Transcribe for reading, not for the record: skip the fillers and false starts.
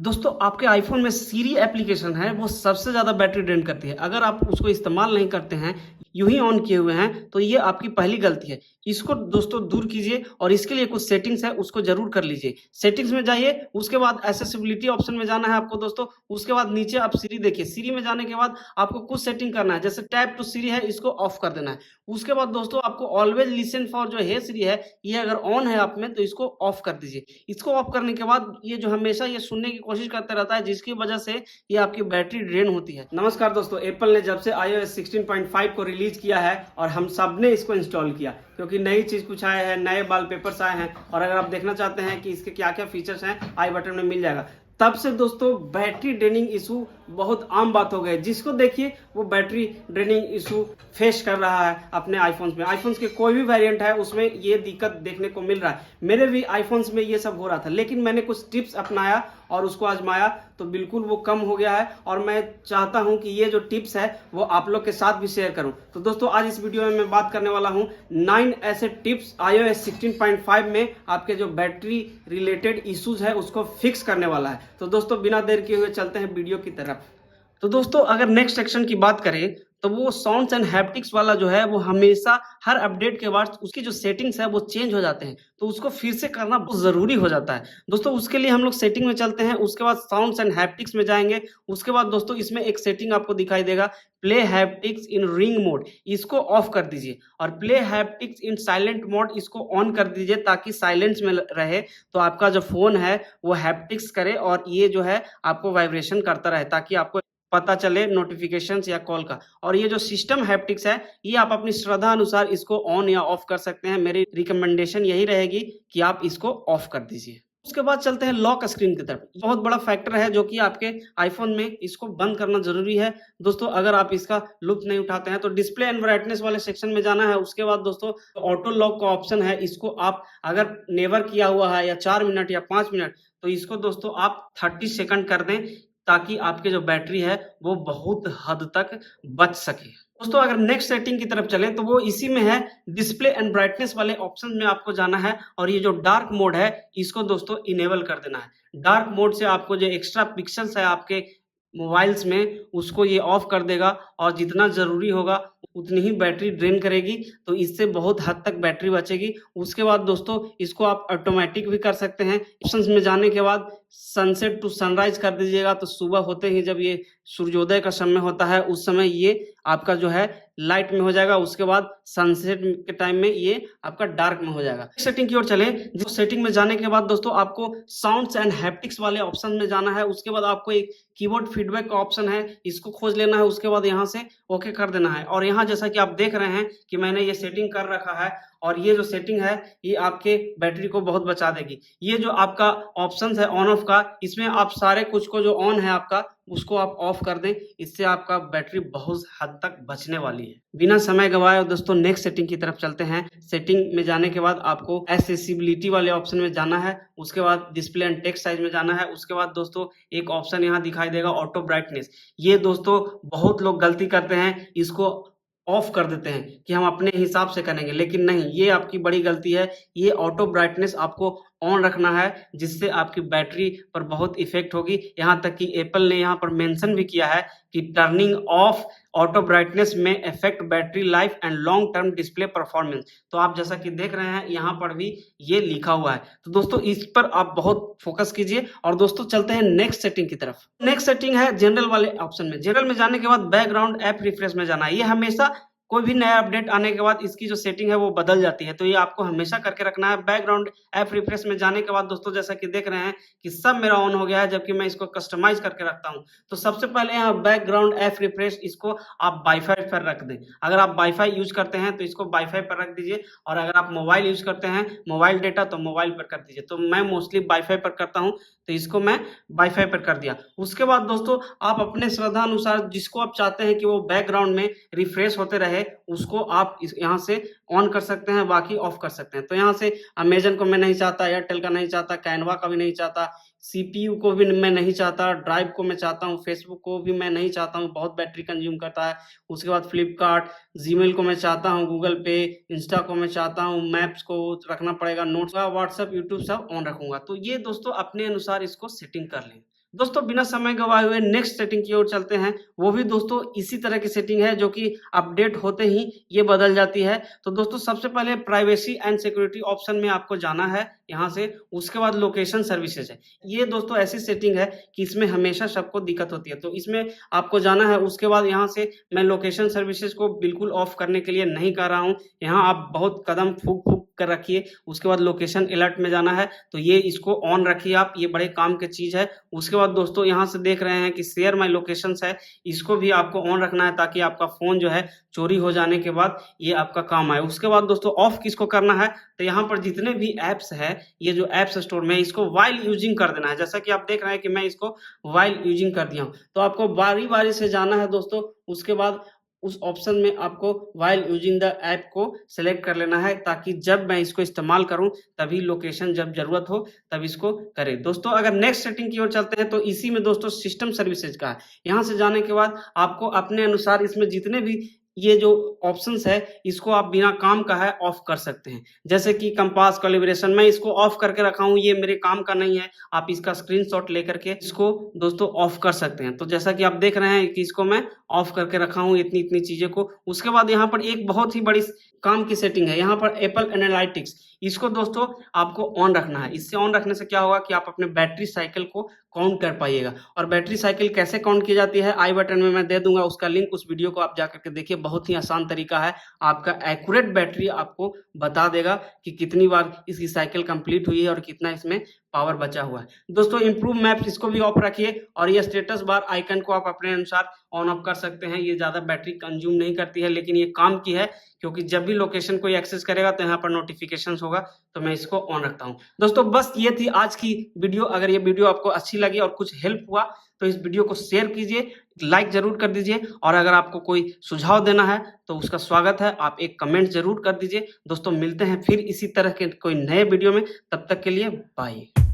दोस्तों आपके आईफ़ोन में सीरी एप्लीकेशन है, वो सबसे ज़्यादा बैटरी ड्रेन करती है। अगर आप उसको इस्तेमाल नहीं करते हैं, यूँ ही ऑन किए हुए हैं, तो ये आपकी पहली गलती है। इसको दोस्तों दूर कीजिए और इसके लिए कुछ सेटिंग्स है, उसको ज़रूर कर लीजिए। सेटिंग्स में जाइए, उसके बाद एक्सेसिबिलिटी ऑप्शन में जाना है आपको दोस्तों, उसके बाद नीचे आप सीरी देखिए। सीरी में जाने के बाद आपको कुछ सेटिंग करना है, जैसे टैप टू सीरी है, इसको ऑफ कर देना है। उसके बाद दोस्तों आपको ऑलवेज़ लिस्टेन फॉर जो हे सीरी है, ये अगर ऑन है आप में, तो इसको ऑफ कर दीजिए। इसको ऑफ करने के बाद ये जो हमेशा ये सुनने की कोशिश करता रहता है, जिसकी वजह से ये आपकी बैटरी ड्रेन होती है। नमस्कार दोस्तों, एप्पल ने जब से iOS 16.5 को रिलीज किया है और हम सब ने इसको इंस्टॉल किया, क्योंकि नई चीज कुछ आए हैं, नए वॉलपेपर्स आए हैं और अगर आप देखना चाहते हैं कि इसके क्या क्या फीचर्स हैं, आई बटन में मिल जाएगा। तब से दोस्तों बैटरी ड्रेनिंग इशू बहुत आम बात हो गई। जिसको देखिए वो बैटरी ड्रेनिंग इशू फेस कर रहा है अपने आईफोन्स में। आईफोन्स के कोई भी वेरिएंट है उसमें ये दिक्कत देखने को मिल रहा है। मेरे भी आईफोन्स में ये सब हो रहा था, लेकिन मैंने कुछ टिप्स अपनाया और उसको आजमाया तो बिल्कुल वो कम हो गया है और मैं चाहता हूं कि ये जो टिप्स है वो आप लोग के साथ भी शेयर करूं। तो दोस्तों आज इस वीडियो में मैं बात करने वाला हूं 9 ऐसे टिप्स iOS 16.5 में आपके जो बैटरी रिलेटेड इश्यूज है उसको फिक्स करने वाला है। तो दोस्तों बिना देर किए हुए चलते हैं वीडियो की तरफ। तो दोस्तों अगर नेक्स्ट सेक्शन की बात करें तो वो साउंड्स एंड हैप्टिक्स वाला जो है वो हमेशा हर अपडेट के बाद उसकी जो सेटिंग्स है वो चेंज हो जाते हैं, तो उसको फिर से करना बहुत ज़रूरी हो जाता है। दोस्तों उसके लिए हम लोग सेटिंग में चलते हैं, उसके बाद साउंड्स एंड हैप्टिक्स में जाएंगे। उसके बाद दोस्तों इसमें एक सेटिंग आपको दिखाई देगा, play haptics in ring mode, इसको ऑफ कर दीजिए और प्ले हैप्टिक्स इन साइलेंट मोड इसको ऑन कर दीजिए ताकि साइलेंस में रहे, तो आपका जो फ़ोन है वो हैप्टिक्स करे और ये जो है आपको वाइब्रेशन करता रहे ताकि आपको पता चले नोटिफिकेशंस या कॉल का। और ये जो सिस्टम हैप्टिक्स है ये आप अपनी श्रद्धा अनुसार इसको ऑन या ऑफ कर सकते हैं। मेरी रिकमेंडेशन यही रहेगी कि आप इसको ऑफ कर दीजिए। उसके बाद चलते हैं लॉक स्क्रीन की तरफ। बहुत बड़ा फैक्टर है जो कि आपके आईफोन में इसको बंद करना जरूरी है। दोस्तों अगर आप इसका लुत्फ नहीं उठाते हैं तो डिस्प्ले एंड ब्राइटनेस वाले सेक्शन में जाना है। उसके बाद दोस्तों ऑटो लॉक का ऑप्शन है, इसको आप अगर नेवर किया हुआ है या 4 मिनट या 5 मिनट, तो इसको दोस्तों आप 30 सेकंड कर दें ताकि आपकी जो बैटरी है वो बहुत हद तक बच सके। दोस्तों अगर नेक्स्ट सेटिंग की तरफ चलें तो वो इसी में है, डिस्प्ले एंड ब्राइटनेस वाले ऑप्शन में आपको जाना है और ये जो डार्क मोड है इसको दोस्तों इनेबल कर देना है। डार्क मोड से आपको जो एक्स्ट्रा पिक्सल्स है आपके मोबाइल्स में उसको ये ऑफ कर देगा और जितना ज़रूरी होगा उतनी ही बैटरी ड्रेन करेगी, तो इससे बहुत हद तक बैटरी बचेगी। उसके बाद दोस्तों इसको आप ऑटोमेटिक भी कर सकते हैं। ऑप्शंस में जाने के बाद सनसेट टू सनराइज कर दीजिएगा, तो सुबह होते ही जब ये सूर्योदय का समय होता है उस समय ये आपका जो है लाइट में हो जाएगा। उसके बाद सनसेट के टाइम में ये आपका डार्क में हो जाएगा। सेटिंग की ओर चलें, जो सेटिंग में जाने के बाद दोस्तों आपको साउंड्स एंड हैप्टिक्स वाले ऑप्शन में जाना है। उसके बाद आपको एक कीबोर्ड फीडबैक का ऑप्शन है, इसको खोज लेना है। उसके बाद यहाँ से ओके कर देना है और यहाँ जैसा कि आप देख रहे हैं कि मैंने ये सेटिंग कर रखा है और ये जो सेटिंग है ये आपके बैटरी को बहुत बचा देगी। ये जो आपका ऑप्शंस है ऑन ऑफ का, इसमें आप सारे कुछ को जो ऑन है आपका उसको आप ऑफ कर दें, इससे आपका बैटरी बहुत हद तक बचने वाली है। बिना समय गवाए दोस्तों नेक्स्ट सेटिंग की तरफ चलते हैं। सेटिंग में जाने के बाद आपको एक्सेसिबिलिटी वाले ऑप्शन में जाना है। उसके बाद डिस्प्ले एंड टेक्स्ट साइज में जाना है। उसके बाद दोस्तों एक ऑप्शन यहाँ दिखाई देगा ऑटो ब्राइटनेस। ये दोस्तों बहुत लोग गलती करते हैं, इसको ऑफ कर देते हैं कि हम अपने हिसाब से करेंगे, लेकिन नहीं, ये आपकी बड़ी गलती है। ये ऑटो ब्राइटनेस आपको ऑन रखना है जिससे आपकी बैटरी पर बहुत इफेक्ट होगी। यहाँ तक कि एप्पल ने यहाँ पर मेंशन भी किया है कि टर्निंग ऑफ ऑटो ब्राइटनेस में affect battery life and long term display performance. तो आप जैसा कि देख रहे हैं यहाँ पर भी ये लिखा हुआ है। तो दोस्तों इस पर आप बहुत फोकस कीजिए और दोस्तों चलते हैं नेक्स्ट सेटिंग की तरफ। नेक्स्ट सेटिंग है जनरल वाले ऑप्शन में। जनरल में जाने के बाद बैकग्राउंड ऐप रिफ्रेश में जाना है। ये हमेशा कोई भी नया अपडेट आने के बाद इसकी जो सेटिंग है वो बदल जाती है, तो ये आपको हमेशा करके रखना है। बैकग्राउंड ऐप रिफ्रेश में जाने के बाद दोस्तों जैसा कि देख रहे हैं कि सब मेरा ऑन हो गया है, जबकि मैं इसको कस्टमाइज करके रखता हूं। तो सबसे पहले यहाँ बैकग्राउंड ऐप रिफ्रेश इसको आप वाईफाई पर रख दें। अगर आप वाईफाई यूज करते हैं तो इसको वाईफाई पर रख दीजिए और अगर आप मोबाइल यूज करते हैं मोबाइल डेटा तो मोबाइल पर कर दीजिए। तो मैं मोस्टली वाईफाई पर करता हूँ तो इसको मैं वाईफाई पर कर दिया। उसके बाद दोस्तों आप अपने श्रद्धा अनुसार जिसको आप चाहते हैं कि वो बैकग्राउंड में रिफ्रेश होते रहे उसको आप यहाँ से ऑन कर सकते हैं, बाकी ऑफ कर सकते हैं। तो यहाँ से अमेजन को मैं नहीं चाहता, एयरटेल का नहीं चाहता, कैनवा का भी नहीं चाहता, सीपीयू को भी मैं नहीं चाहता, ड्राइव को मैं चाहता हूँ, फेसबुक को भी मैं नहीं चाहता हूँ, बहुत बैटरी कंज्यूम करता है। उसके बाद फ्लिपकार्ट, जीमेल को मैं चाहता हूँ, गूगल पे, इंस्टा को मैं चाहता हूँ, मैप्स को रखना पड़ेगा, नोट्स का, व्हाट्सएप, यूट्यूब सब ऑन रखूंगा। तो ये दोस्तों अपने अनुसार इसको सेटिंग कर लें। दोस्तों बिना समय गवाए हुए नेक्स्ट सेटिंग की ओर चलते हैं। वो भी दोस्तों इसी तरह की सेटिंग है जो कि अपडेट होते ही ये बदल जाती है। तो दोस्तों सबसे पहले प्राइवेसी एंड सिक्योरिटी ऑप्शन में आपको जाना है यहाँ से, उसके बाद लोकेशन सर्विसेज है। ये दोस्तों ऐसी सेटिंग है कि इसमें हमेशा सबको दिक्कत होती है, तो इसमें आपको जाना है। उसके बाद यहाँ से मैं लोकेशन सर्विसेज को बिल्कुल ऑफ करने के लिए नहीं कह रहा हूँ, यहाँ आप बहुत कदम फूँक कर रखिए। उसके बाद लोकेशन अलर्ट में जाना है, तो ये इसको ऑन रखिए आप, ये बड़े काम की चीज़ है। उसके बाद दोस्तों यहाँ से देख रहे हैं कि शेयर माय लोकेशंस है, इसको भी आपको ऑन रखना है ताकि आपका फ़ोन जो है चोरी हो जाने के बाद ये आपका काम आए। उसके बाद दोस्तों ऑफ किसको करना है, तो यहाँ पर जितने भी ऐप्स है, ये जो ऐप्स स्टोर में, इसको व्हाइल यूजिंग कर देना है। जैसा कि आप देख रहे हैं कि मैं इसको व्हाइल यूजिंग कर दिया हूँ, तो आपको बारी-बारी से जाना है दोस्तों। उसके बाद उस ऑप्शन में आपको व्हाइल यूजिंग द ऐप को सेलेक्ट कर लेना है ताकि जब मैं इसको इस्तेमाल करूं तभी लोकेशन जब ज़रूरत हो तब इसको करें। दोस्तों अगर नेक्स्ट सेटिंग की ओर चलते हैं तो इसी में दोस्तों सिस्टम सर्विसेज का है। यहाँ से जाने के बाद आपको अपने अनुसार इसमें जितने भी ये जो ऑप्शंस है इसको आप बिना काम का है ऑफ कर सकते हैं। जैसे कि कंपास कैलिब्रेशन मैं इसको ऑफ करके रखा हूँ, ये मेरे काम का नहीं है। आप इसका स्क्रीनशॉट लेकर के इसको दोस्तों ऑफ कर सकते हैं। तो जैसा कि आप देख रहे हैं कि इसको मैं ऑफ करके रखा हूँ इतनी चीज़ें को। उसके बाद यहाँ पर एक बहुत ही बड़ी काम की सेटिंग है, यहाँ पर एप्पल एनालिटिक्स, इसको दोस्तों आपको ऑन रखना है। इससे ऑन रखने से क्या होगा कि आप अपने बैटरी साइकिल को काउंट कर पाइएगा। और बैटरी साइकिल कैसे काउंट की जाती है आई बटन में मैं दे दूंगा उसका लिंक, उस वीडियो को आप जा करके देखिए, बहुत ही आसान तरीका है। आपका एक्यूरेट बैटरी आपको बता देगा कि कितनी बार इसकी साइकिल कंप्लीट हुई है और कितना इसमें पावर बचा हुआ है। दोस्तों इम्प्रूव मैप्स इसको भी ऑफ रखिए और ये स्टेटस बार आइकन को आप अपने अनुसार ऑन ऑफ कर सकते हैं। ये ज़्यादा बैटरी कंज्यूम नहीं करती है, लेकिन ये काम की है क्योंकि जब भी लोकेशन कोई एक्सेस करेगा तो यहाँ पर नोटिफिकेशंस होगा, तो मैं इसको ऑन रखता हूँ। दोस्तों बस ये थी आज की वीडियो। अगर ये वीडियो आपको अच्छी लगी और कुछ हेल्प हुआ तो इस वीडियो को शेयर कीजिए, लाइक जरूर कर दीजिए, और अगर आपको कोई सुझाव देना है तो उसका स्वागत है, आप एक कमेंट जरूर कर दीजिए। दोस्तों मिलते हैं फिर इसी तरह के कोई नए वीडियो में, तब तक के लिए बाय।